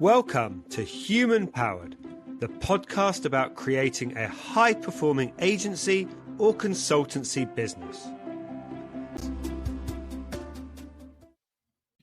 Welcome to Human Powered, the podcast about creating a high-performing agency or consultancy business.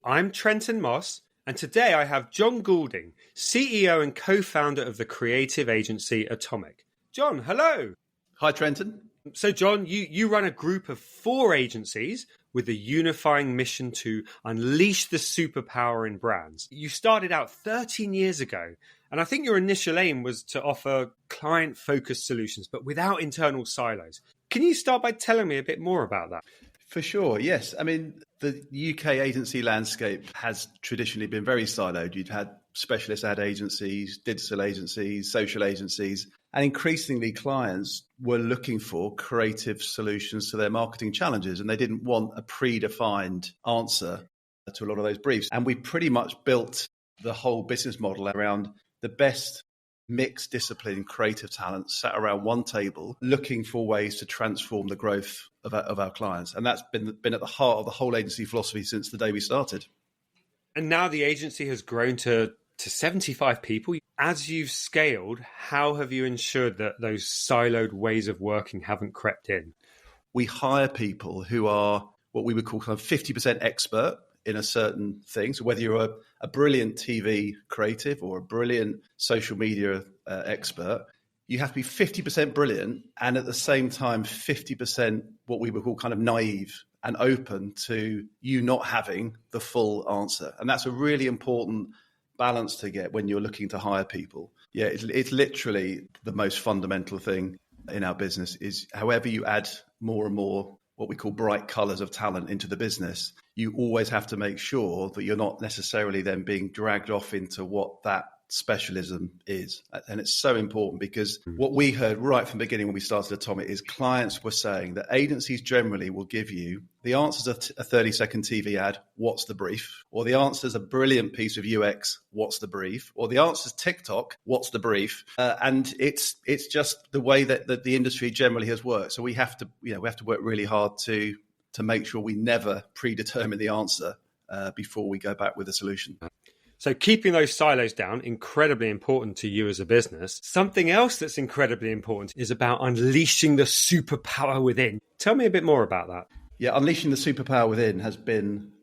I'm Trenton Moss, and today I have Jon Goulding, CEO and co-founder of the creative agency Atomic. Jon, hello. Hi, Trenton. So, Jon, you run a group of 4 agencies with the unifying mission to unleash the superpower in brands. You started out 13 years ago, and I think your initial aim was to offer client-focused solutions, but without internal silos. Can you start by telling me a bit more about that? For sure, yes. I mean, the UK agency landscape has traditionally been very siloed. You'd had specialist ad agencies, digital agencies, social agencies, and increasingly clients were looking for creative solutions to their marketing challenges, and they didn't want a predefined answer to a lot of those briefs. And we pretty much built the whole business model around the best mixed discipline creative talent sat around one table looking for ways to transform the growth of our clients. And that's been at the heart of the whole agency philosophy since the day we started. And now the agency has grown to 75 people. As you've scaled, how have you ensured that those siloed ways of working haven't crept in? We hire people who are what we would call kind of 50% expert in a certain thing. So whether you're a brilliant TV creative or a brilliant social media expert, you have to be 50% brilliant and at the same time 50% what we would call kind of naive and open to you not having the full answer. And that's a really important balance to get when you're looking to hire people. Yeah, it's literally the most fundamental thing in our business is however you add more and more what we call bright colors of talent into the business, you always have to make sure that you're not necessarily then being dragged off into what that specialism is. And it's so important because what we heard right from the beginning when we started Atomic is clients were saying that agencies generally will give you the answers of a 30-second TV ad, what's the brief? Or the answers a brilliant piece of UX, what's the brief? Or the answers TikTok, what's the brief? And it's just the way that the industry generally has worked. So we have to work really hard to make sure we never predetermine the answer before we go back with a solution. So keeping those silos down, incredibly important to you as a business. Something else that's incredibly important is about unleashing the superpower within. Tell me a bit more about that. Yeah, unleashing the superpower within has been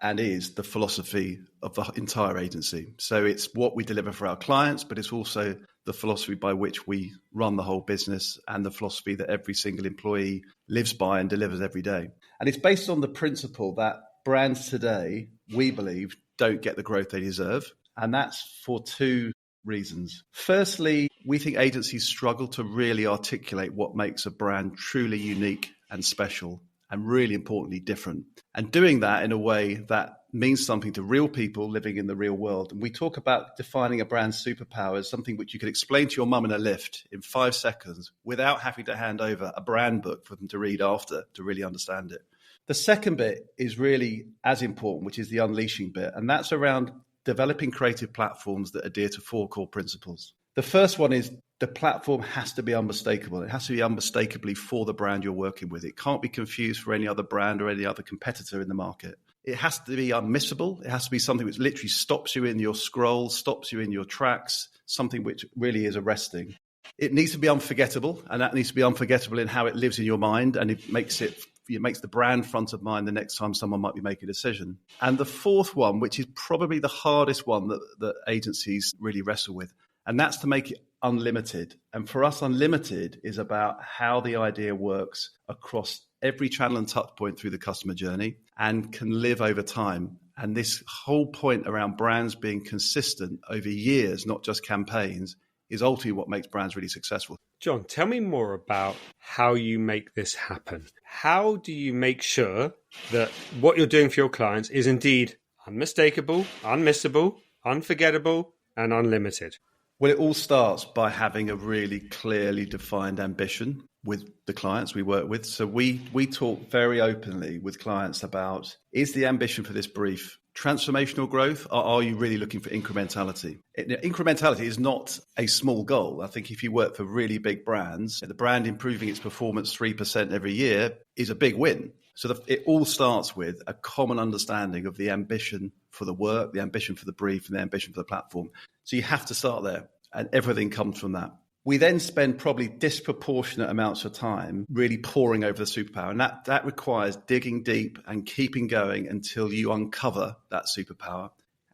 and is the philosophy of the entire agency. So it's what we deliver for our clients, but it's also the philosophy by which we run the whole business and the philosophy that every single employee lives by and delivers every day. And it's based on the principle that brands today, we believe, don't get the growth they deserve. And that's for 2 reasons. Firstly, we think agencies struggle to really articulate what makes a brand truly unique and special and really importantly different. And doing that in a way that means something to real people living in the real world. And we talk about defining a brand's superpower as something which you could explain to your mum in a lift in 5 seconds without having to hand over a brand book for them to read after to really understand it. The second bit is really as important, which is the unleashing bit. And that's around developing creative platforms that adhere to 4 core principles. The first one is the platform has to be unmistakable. It has to be unmistakably for the brand you're working with. It can't be confused for any other brand or any other competitor in the market. It has to be unmissable. It has to be something which literally stops you in your scroll, stops you in your tracks, something which really is arresting. It needs to be unforgettable, and that needs to be unforgettable in how it lives in your mind, and it makes the brand front of mind the next time someone might be making a decision. And the fourth one, which is probably the hardest one that agencies really wrestle with, and that's to make it unlimited. And for us, unlimited is about how the idea works across every channel and touch point through the customer journey and can live over time. And this whole point around brands being consistent over years, not just campaigns, is ultimately what makes brands really successful. Jon, tell me more about how you make this happen. How do you make sure that what you're doing for your clients is indeed unmistakable, unmissable, unforgettable, and unlimited? Well, it all starts by having a really clearly defined ambition with the clients we work with. So we talk very openly with clients about, is the ambition for this brief transformational growth, or are you really looking for incrementality? Incrementality is not a small goal. I think if you work for really big brands, the brand improving its performance 3% every year is a big win. So it all starts with a common understanding of the ambition for the work, the ambition for the brief, and the ambition for the platform. So you have to start there, and everything comes from that. We then spend probably disproportionate amounts of time really poring over the superpower. And that requires digging deep and keeping going until you uncover that superpower.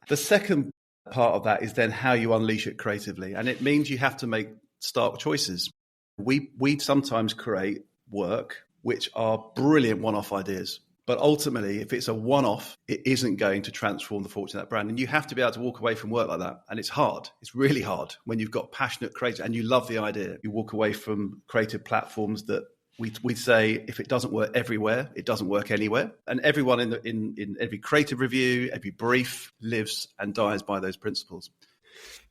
The second part of that is then how you unleash it creatively. And it means you have to make stark choices. We sometimes create work which are brilliant one-off ideas. But ultimately, if it's a one-off, it isn't going to transform the fortune of that brand. And you have to be able to walk away from work like that. And it's hard. It's really hard when you've got passionate creators and you love the idea. You walk away from creative platforms that we say, if it doesn't work everywhere, it doesn't work anywhere. And everyone in every creative review, every brief lives and dies by those principles.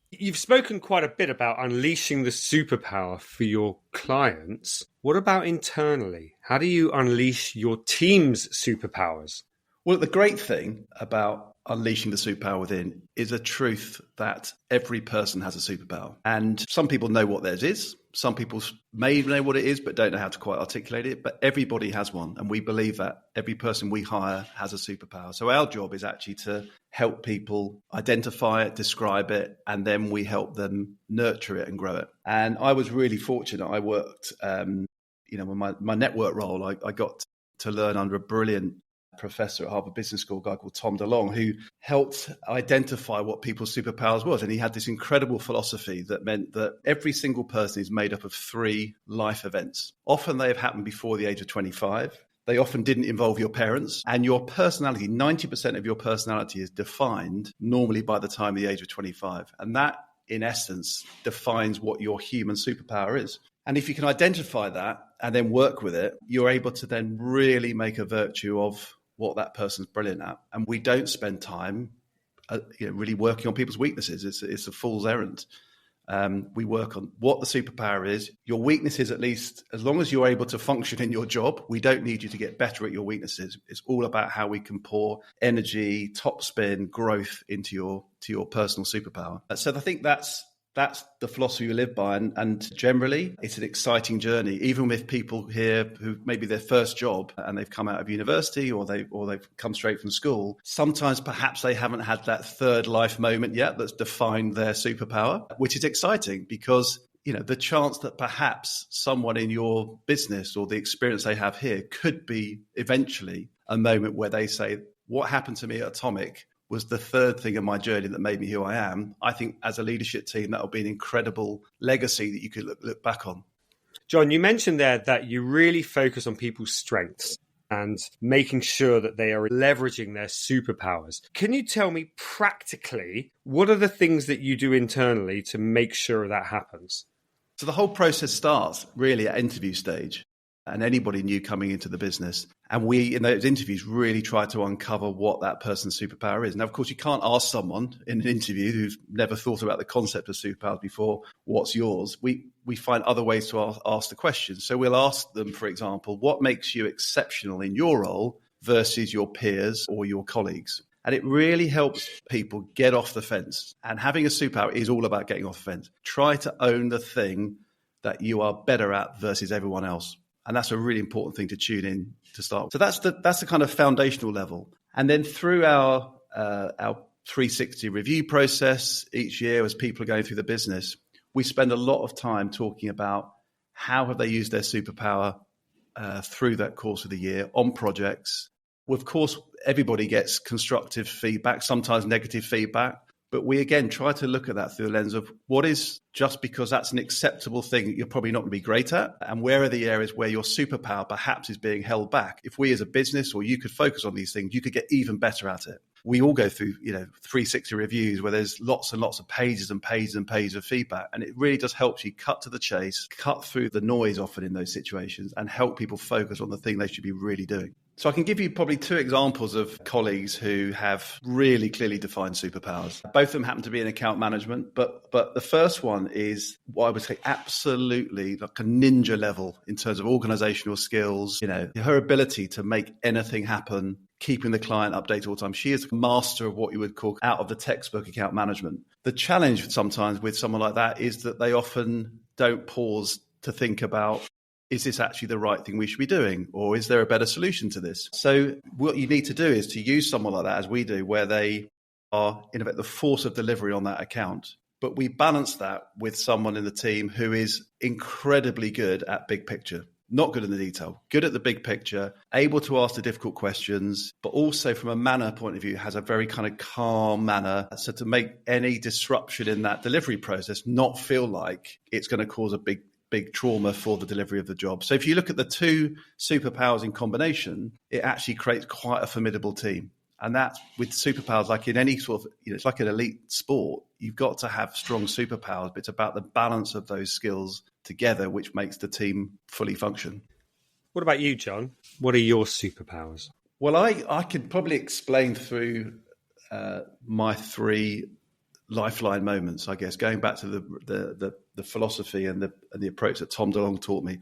You've spoken quite a bit about unleashing the superpower for your clients. What about internally? How do you unleash your team's superpowers? Well, the great thing about unleashing the superpower within is a truth that every person has a superpower. And some people know what theirs is. Some people may know what it is, but don't know how to quite articulate it. But everybody has one. And we believe that every person we hire has a superpower. So our job is actually to help people identify it, describe it, and then we help them nurture it and grow it. And I was really fortunate. I worked, in my network role, I got to learn under a brilliant professor at Harvard Business School, a guy called Tom DeLong, who helped identify what people's superpowers was. And he had this incredible philosophy that meant that every single person is made up of 3 life events. Often they have happened before the age of 25. They often didn't involve your parents. And your personality, 90% of your personality is defined normally by the time of the age of 25. And that, in essence, defines what your human superpower is. And if you can identify that and then work with it, you're able to then really make a virtue of what that person's brilliant at. And we don't spend time really working on people's weaknesses. It's a fool's errand. We work on what the superpower is. Your weaknesses, at least, as long as you're able to function in your job, we don't need you to get better at your weaknesses. It's all about how we can pour energy, top spin, growth into your personal superpower. So I think that's the philosophy we live by. And generally, it's an exciting journey, even with people here who maybe their first job and they've come out of university or they've come straight from school. Sometimes perhaps they haven't had that third life moment yet that's defined their superpower, which is exciting because the chance that perhaps someone in your business or the experience they have here could be eventually a moment where they say, what happened to me at Atomic was the third thing in my journey that made me who I am. I think as a leadership team, that will be an incredible legacy that you could look back on. Jon, you mentioned there that you really focus on people's strengths and making sure that they are leveraging their superpowers. Can you tell me practically, what are the things that you do internally to make sure that happens? So the whole process starts really at interview stage. And anybody new coming into the business. And we, in those interviews, really try to uncover what that person's superpower is. Now, of course, you can't ask someone in an interview who's never thought about the concept of superpowers before, what's yours? We find other ways to ask the question. So we'll ask them, for example, what makes you exceptional in your role versus your peers or your colleagues? And it really helps people get off the fence. And having a superpower is all about getting off the fence. Try to own the thing that you are better at versus everyone else. And that's a really important thing to tune in to start with. So that's the kind of foundational level. And then through our 360 review process each year, as people are going through the business, we spend a lot of time talking about how have they used their superpower through that course of the year on projects. Of course, everybody gets constructive feedback, sometimes negative feedback. But we, again, try to look at that through the lens of what is just because that's an acceptable thing you're probably not going to be great at, and where are the areas where your superpower perhaps is being held back. If we as a business or you could focus on these things, you could get even better at it. We all go through 360 reviews where there's lots and lots of pages and pages and pages of feedback. And it really just helps you cut to the chase, cut through the noise often in those situations and help people focus on the thing they should be really doing. So I can give you probably 2 examples of colleagues who have really clearly defined superpowers. Both of them happen to be in account management, but the first one is what I would say absolutely like a ninja level in terms of organizational skills, her ability to make anything happen, keeping the client updated all the time. She is a master of what you would call out of the textbook account management. The challenge sometimes with someone like that is that they often don't pause to think about, is this actually the right thing we should be doing? Or is there a better solution to this? So what you need to do is to use someone like that, as we do, where they are, in effect, the force of delivery on that account. But we balance that with someone in the team who is incredibly good at big picture, not good in the detail, good at the big picture, able to ask the difficult questions, but also from a manner point of view, has a very kind of calm manner. So to make any disruption in that delivery process not feel like it's going to cause a big trauma for the delivery of the job. So if you look at the two superpowers in combination, it actually creates quite a formidable team. And that's with superpowers, like in any sort of, it's like an elite sport. You've got to have strong superpowers, but it's about the balance of those skills together, which makes the team fully function. What about you, Jon? What are your superpowers? Well, I could probably explain through my three lifeline moments, I guess, going back to the philosophy and the approach that Tom DeLonge taught me.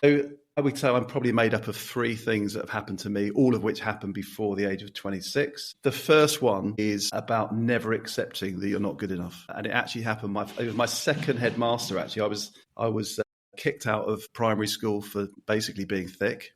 So I would say I'm probably made up of three things that have happened to me, all of which happened before the age of 26. The first one is about never accepting that you're not good enough. And it actually happened, it was my second headmaster, actually. I was kicked out of primary school for basically being thick.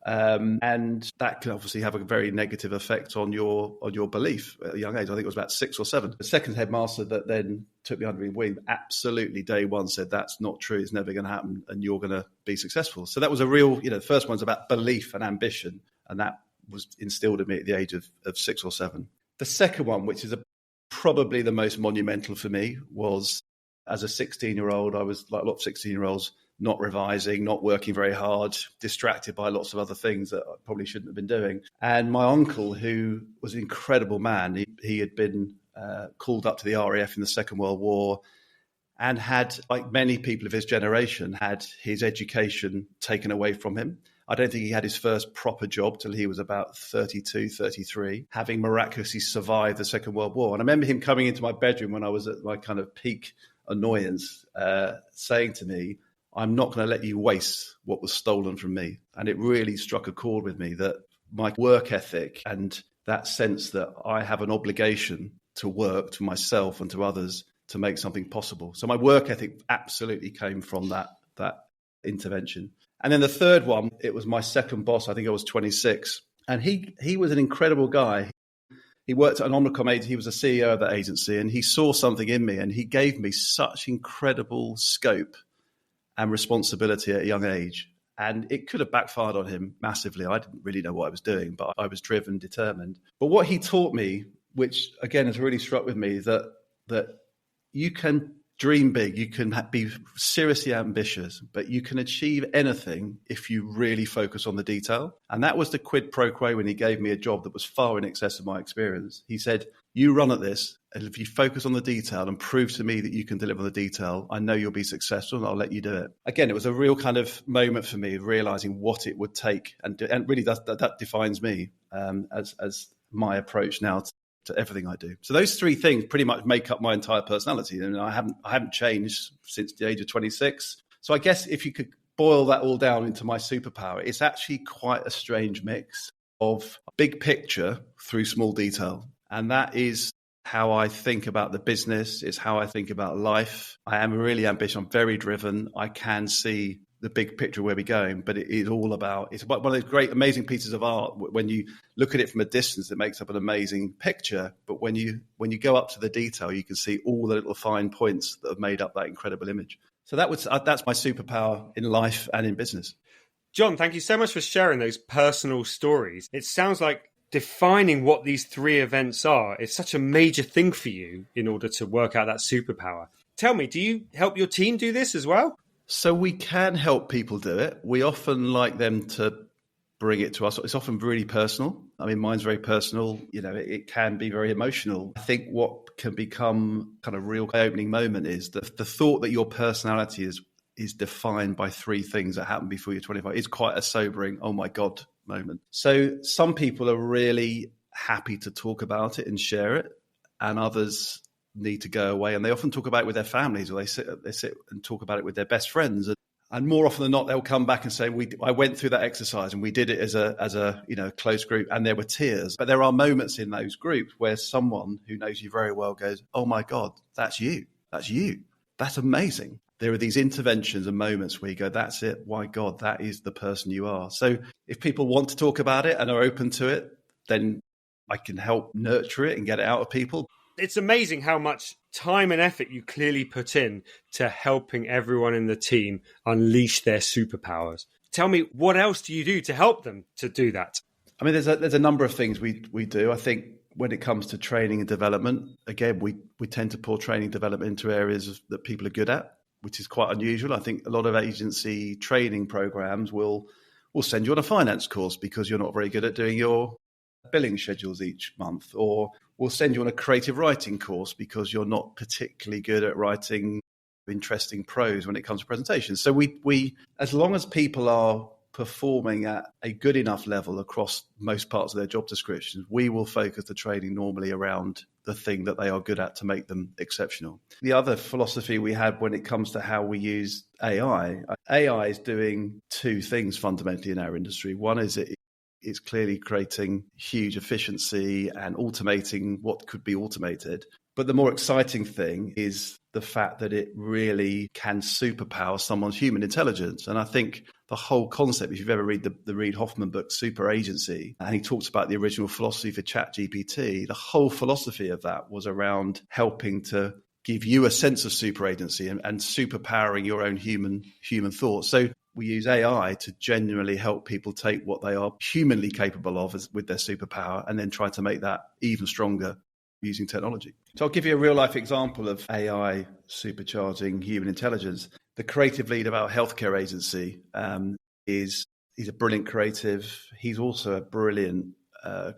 And that can obviously have a very negative effect on your belief at a young age. I think it was about 6 or 7. The second headmaster that then took me under his wing absolutely day one said, that's not true, it's never going to happen, and you're going to be successful. So that was a real, the first one's about belief and ambition, and that was instilled in me at the age of 6 or 7. The second one, which is probably the most monumental for me, was as a 16-year-old, I was like a lot of 16-year-olds, not revising, not working very hard, distracted by lots of other things that I probably shouldn't have been doing. And my uncle, who was an incredible man, he had been called up to the RAF in the Second World War and had, like many people of his generation, had his education taken away from him. I don't think he had his first proper job till he was about 32, 33, having miraculously survived the Second World War. And I remember him coming into my bedroom when I was at my kind of peak annoyance, saying to me, I'm not going to let you waste what was stolen from me. And it really struck a chord with me that my work ethic and that sense that I have an obligation to work to myself and to others to make something possible. So my work ethic absolutely came from that intervention. And then the third one, it was my second boss. I think I was 26. And he was an incredible guy. He worked at an Omnicom agency. He was a CEO of that agency, and he saw something in me, and he gave me such incredible scope and responsibility at a young age. And it could have backfired on him massively. I didn't really know what I was doing, but I was driven, determined. But what he taught me, which again has really struck with me, that you can dream big, you can be seriously ambitious, but you can achieve anything if you really focus on the detail. And that was the quid pro quo when he gave me a job that was far in excess of my experience. He said, you run at this, and if you focus on the detail and prove to me that you can deliver the detail, I know you'll be successful and I'll let you do it. Again, it was a real kind of moment for me, realizing what it would take. And really that defines me as my approach now to everything I do. So those three things pretty much make up my entire personality. And I haven't changed since the age of 26. So I guess if you could boil that all down into my superpower, it's actually quite a strange mix of big picture through small detail. And that is how I think about the business. It's how I think about life. I am really ambitious. I'm very driven. I can see the big picture where we're going, but it is all about, it's one of those great, amazing pieces of art. When you look at it from a distance, it makes up an amazing picture. But when you go up to the detail, you can see all the little fine points that have made up that incredible image. So that's my superpower in life and in business. Jon, thank you so much for sharing those personal stories. It sounds like defining what these three events are is such a major thing for you in order to work out that superpower. Tell me, do you help your team do this as well? So we can help people do it. We often like them to bring it to us. It's often really personal. I mean, mine's very personal. It can be very emotional. I think what can become kind of real eye-opening moment is the thought that your personality is defined by three things that happen before you're 25 is quite a sobering, oh my God moment. So some people are really happy to talk about it and share it, and others need to go away, and they often talk about it with their families, or they sit and talk about it with their best friends, and more often than not they'll come back and say, I went through that exercise and we did it as a close group, and there were tears. But there are moments in those groups where someone who knows you very well goes, oh my God, that's you, that's amazing. There are these interventions and moments where you go, that's it, my God, that is the person you are. So if people want to talk about it and are open to it, then I can help nurture it and get it out of people. It's amazing how much time and effort you clearly put in to helping everyone in the team unleash their superpowers. Tell me, what else do you do to help them to do that? I mean, there's a number of things we do. I think when it comes to training and development, again, we tend to pour training development into areas that people are good at, which is quite unusual. I think a lot of agency training programs will send you on a finance course because you're not very good at doing your billing schedules each month, or we'll send you on a creative writing course because you're not particularly good at writing interesting prose when it comes to presentations. So we as long as people are performing at a good enough level across most parts of their job descriptions, we will focus the training normally around the thing that they are good at to make them exceptional. The other philosophy we have when it comes to how we use AI is doing two things fundamentally in our industry. One is it's clearly creating huge efficiency and automating what could be automated. But the more exciting thing is the fact that it really can superpower someone's human intelligence. And I think the whole concept, if you've ever read the Reid Hoffman book, Super Agency, and he talks about the original philosophy for ChatGPT, the whole philosophy of that was around helping to give you a sense of super agency and superpowering your own human thoughts. So we use AI to genuinely help people take what they are humanly capable of with their superpower and then try to make that even stronger using technology. So I'll give you a real life example of AI supercharging human intelligence. The creative lead of our healthcare agency he's a brilliant creative. He's also a brilliant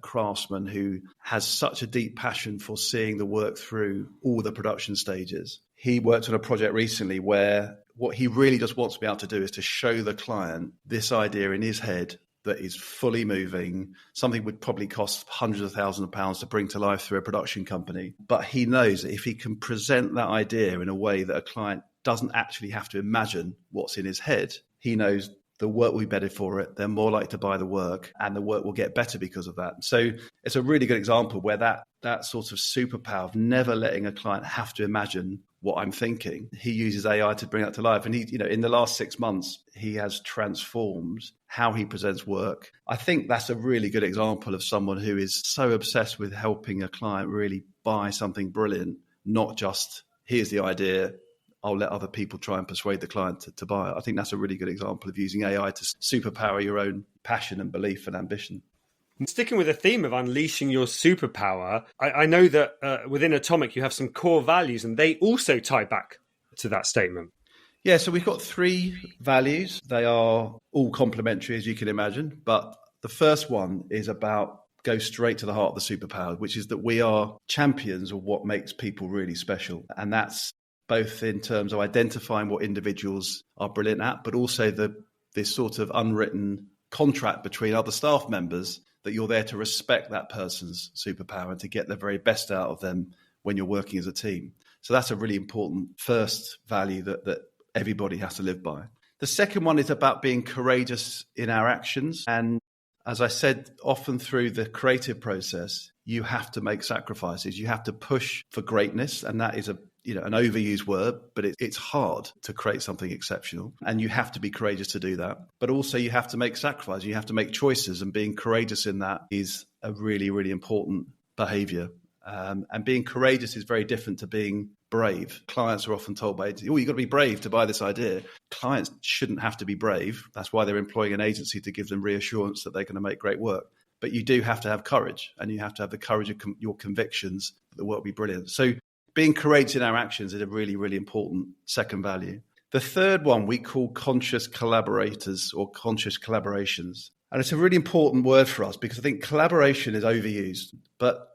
craftsman who has such a deep passion for seeing the work through all the production stages. He worked on a project recently where what he really just wants to be able to do is to show the client this idea in his head that is fully moving, something would probably cost hundreds of thousands of pounds to bring to life through a production company. But he knows that if he can present that idea in a way that a client doesn't actually have to imagine what's in his head, he knows the work will be better for it. They're more likely to buy the work and the work will get better because of that. So it's a really good example where that sort of superpower of never letting a client have to imagine what I'm thinking. He uses AI to bring that to life. And he, in the last 6 months, he has transformed how he presents work. I think that's a really good example of someone who is so obsessed with helping a client really buy something brilliant, not just here's the idea, I'll let other people try and persuade the client to buy it. I think that's a really good example of using AI to superpower your own passion and belief and ambition. Sticking with the theme of unleashing your superpower, I know that within Atomic you have some core values and they also tie back to that statement. Yeah, so we've got 3 values. They are all complementary, as you can imagine. But the first one is about go straight to the heart of the superpower, which is that we are champions of what makes people really special. And that's both in terms of identifying what individuals are brilliant at, but also this sort of unwritten contract between other staff members that you're there to respect that person's superpower and to get the very best out of them when you're working as a team. So that's a really important first value that everybody has to live by. The second one is about being courageous in our actions. And as I said, often through the creative process, you have to make sacrifices. You have to push for greatness. And that is an overused word, but it's hard to create something exceptional. And you have to be courageous to do that. But also you have to make sacrifices. You have to make choices. And being courageous in that is a really, really important behavior. And being courageous is very different to being brave. Clients are often told by agencies, you've got to be brave to buy this idea. Clients shouldn't have to be brave. That's why they're employing an agency to give them reassurance that they're going to make great work. But you do have to have courage, and you have to have the courage of your convictions that the work will be brilliant. So being courageous in our actions is a really, really important second value. The third one we call conscious collaborators or conscious collaborations. And it's a really important word for us because I think collaboration is overused, but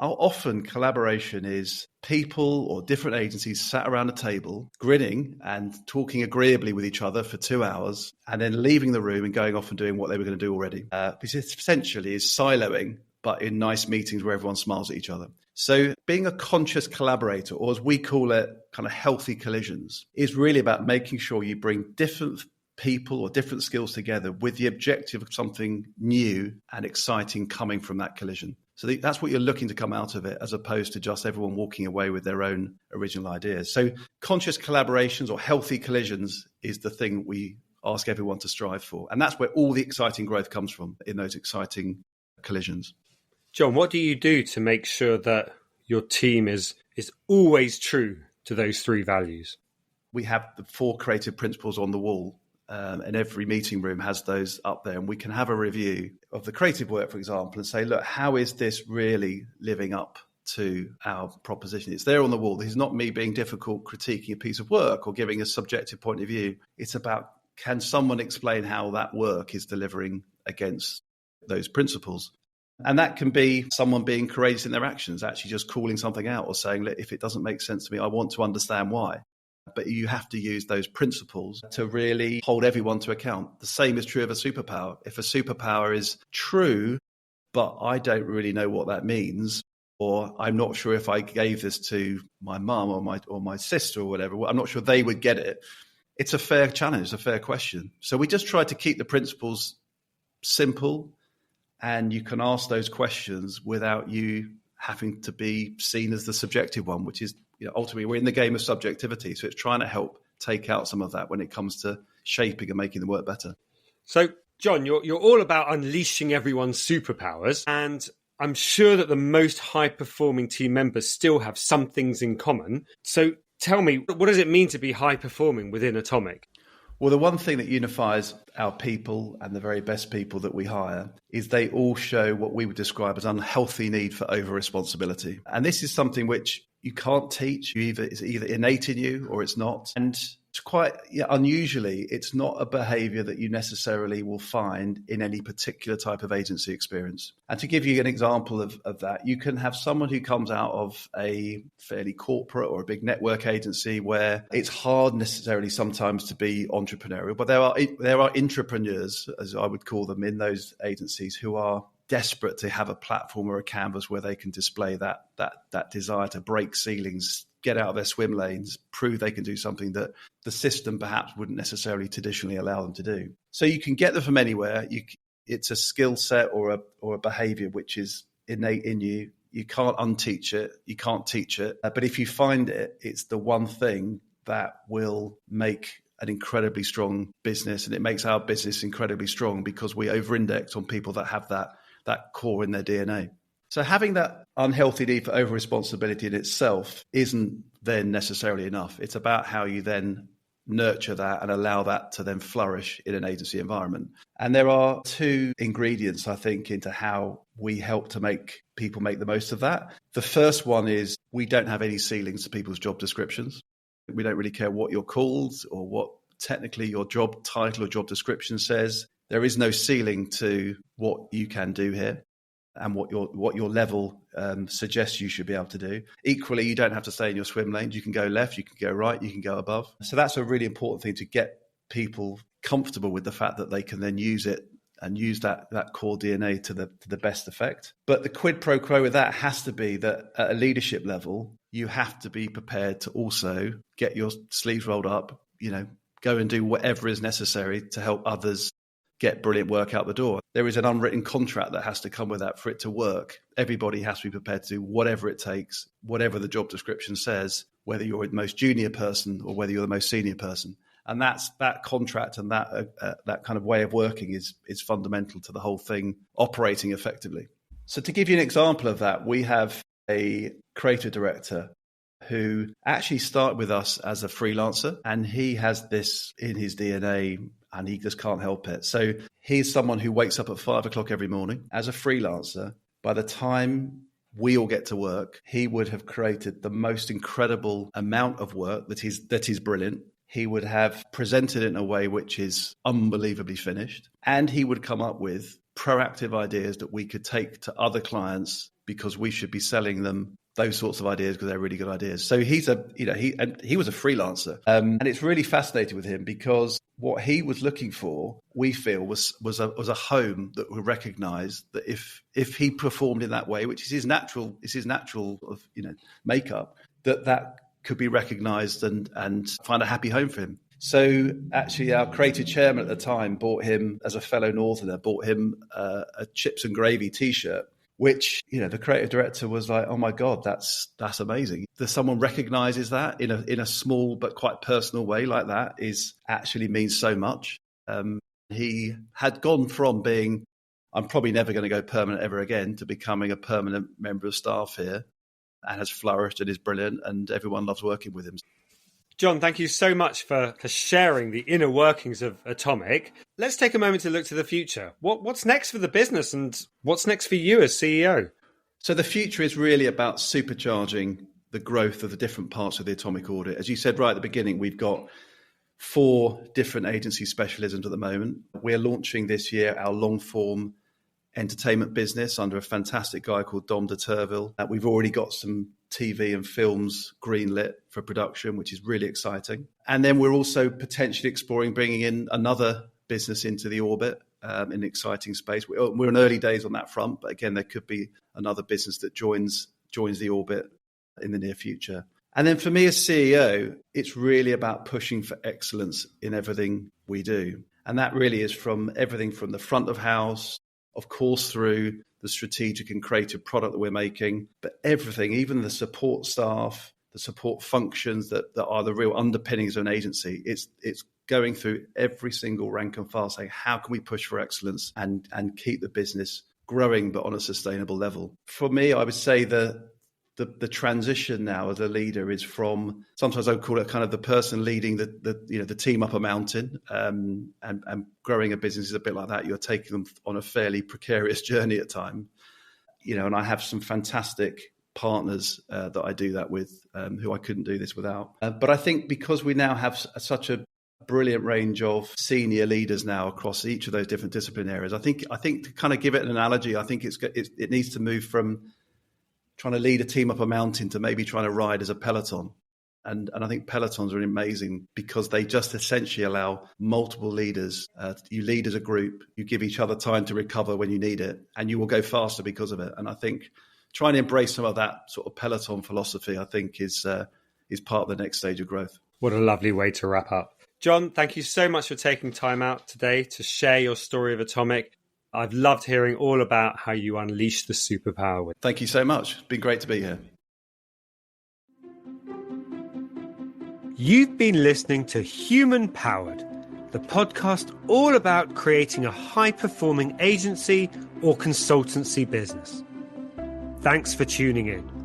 often collaboration is people or different agencies sat around a table, grinning and talking agreeably with each other for 2 hours, and then leaving the room and going off and doing what they were going to do already. Because it essentially is siloing, but in nice meetings where everyone smiles at each other. So being a conscious collaborator, or as we call it, kind of healthy collisions, is really about making sure you bring different people or different skills together with the objective of something new and exciting coming from that collision. So that's what you're looking to come out of it, as opposed to just everyone walking away with their own original ideas. So conscious collaborations or healthy collisions is the thing we ask everyone to strive for. And that's where all the exciting growth comes from, in those exciting collisions. John, what do you do to make sure that your team is always true to those three values? We have the 4 creative principles on the wall, and every meeting room has those up there. And we can have a review of the creative work, for example, and say, look, how is this really living up to our proposition? It's there on the wall. This is not me being difficult, critiquing a piece of work or giving a subjective point of view. It's about, can someone explain how that work is delivering against those principles? And that can be someone being courageous in their actions, actually just calling something out or saying, look, if it doesn't make sense to me, I want to understand why. But you have to use those principles to really hold everyone to account. The same is true of a superpower. If a superpower is true, but I don't really know what that means, or I'm not sure if I gave this to my mum or my sister or whatever, I'm not sure they would get it. It's a fair challenge, it's a fair question. So we just try to keep the principles simple, and you can ask those questions without you having to be seen as the subjective one, which is, ultimately we're in the game of subjectivity. So it's trying to help take out some of that when it comes to shaping and making the work better. So, John, you're all about unleashing everyone's superpowers, and I'm sure that the most high-performing team members still have some things in common. So tell me, what does it mean to be high-performing within Atomic? Well, the one thing that unifies our people and the very best people that we hire is they all show what we would describe as unhealthy need for over-responsibility. And this is something which you can't teach. It's either innate in you or it's not. And it's quite unusually, it's not a behavior that you necessarily will find in any particular type of agency experience. And to give you an example of that, you can have someone who comes out of a fairly corporate or a big network agency where it's hard necessarily sometimes to be entrepreneurial, but there are entrepreneurs, as I would call them, in those agencies who are desperate to have a platform or a canvas where they can display that desire to break ceilings, get out of their swim lanes, prove they can do something that the system perhaps wouldn't necessarily traditionally allow them to do. So you can get them from anywhere. It's a skill set or a behavior which is innate in you. You can't unteach it. You can't teach it. But if you find it, it's the one thing that will make an incredibly strong business. And it makes our business incredibly strong because we over-index on people that have that core in their DNA. So having that unhealthy need for over-responsibility in itself isn't then necessarily enough. It's about how you then nurture that and allow that to then flourish in an agency environment. And there are 2 ingredients, I think, into how we help to make people make the most of that. The first one is we don't have any ceilings to people's job descriptions. We don't really care what you're called or what technically your job title or job description says. There is no ceiling to what you can do here and what your level suggests you should be able to do. Equally, you don't have to stay in your swim lanes. You can go left, you can go right, you can go above. So that's a really important thing to get people comfortable with the fact that they can then use it and use that core DNA to the best effect. But the quid pro quo with that has to be that at a leadership level, you have to be prepared to also get your sleeves rolled up, go and do whatever is necessary to help others get brilliant work out the door. There is an unwritten contract that has to come with that for it to work. Everybody has to be prepared to do whatever it takes, whatever the job description says, whether you're the most junior person or whether you're the most senior person. And that contract and that kind of way of working is fundamental to the whole thing operating effectively. So to give you an example of that, we have a creative director who actually started with us as a freelancer, and he has this in his DNA and he just can't help it. So he's someone who wakes up at 5 o'clock every morning as a freelancer. By the time we all get to work, he would have created the most incredible amount of work that is brilliant. He would have presented it in a way which is unbelievably finished, and he would come up with proactive ideas that we could take to other clients because we should be selling them those sorts of ideas because they're really good ideas. So he was a freelancer, and it's really fascinating with him because what he was looking for, we feel, was a home that would recognise that if he performed in that way, which is his natural makeup, that could be recognised and find a happy home for him. So actually, our creative chairman at the time bought him, as a fellow Northerner, a chips and gravy T-shirt, which, the creative director was like, oh my God, that's amazing. That someone recognises that in a small but quite personal way like that actually means so much. He had gone from being I'm probably never going to go permanent ever again, to becoming a permanent member of staff here, and has flourished and is brilliant, and everyone loves working with him. Jon, thank you so much for sharing the inner workings of Atomic. Let's take a moment to look to the future. What's next for the business, and what's next for you as CEO? So the future is really about supercharging the growth of the different parts of the Atomic audit. As you said right at the beginning, we've got 4 different agency specialisms at the moment. We're launching this year our long-form entertainment business under a fantastic guy called Dom de Turville. We've already got some TV and films greenlit for production, which is really exciting. And then we're also potentially exploring bringing in another business into the orbit in an exciting space. We're in early days on that front, but again, there could be another business that joins the orbit in the near future. And then for me as CEO, it's really about pushing for excellence in everything we do. And that really is from everything from the front of house, of course, through the strategic and creative product that we're making, but everything, even the support staff, the support functions that are the real underpinnings of an agency. It's going through every single rank and file saying, how can we push for excellence and keep the business growing, but on a sustainable level? For me, I would say the transition now as a leader is from, sometimes I would call it kind of the person leading the team up a mountain, and growing a business is a bit like that. You're taking them on a fairly precarious journey at times, and I have some fantastic partners that I do that with, who I couldn't do this without. But I think because we now have such a brilliant range of senior leaders now across each of those different discipline areas, I think to kind of give it an analogy, I think it needs to move from trying to lead a team up a mountain to maybe trying to ride as a peloton. And I think pelotons are amazing because they just essentially allow multiple leaders. You lead as a group, you give each other time to recover when you need it, and you will go faster because of it. And I think trying to embrace some of that sort of peloton philosophy, I think, is part of the next stage of growth. What a lovely way to wrap up. Jon, thank you so much for taking time out today to share your story of Atomic. I've loved hearing all about how you unleash the superpower. Thank you so much. It's been great to be here. You've been listening to Human Powered, the podcast all about creating a high-performing agency or consultancy business. Thanks for tuning in.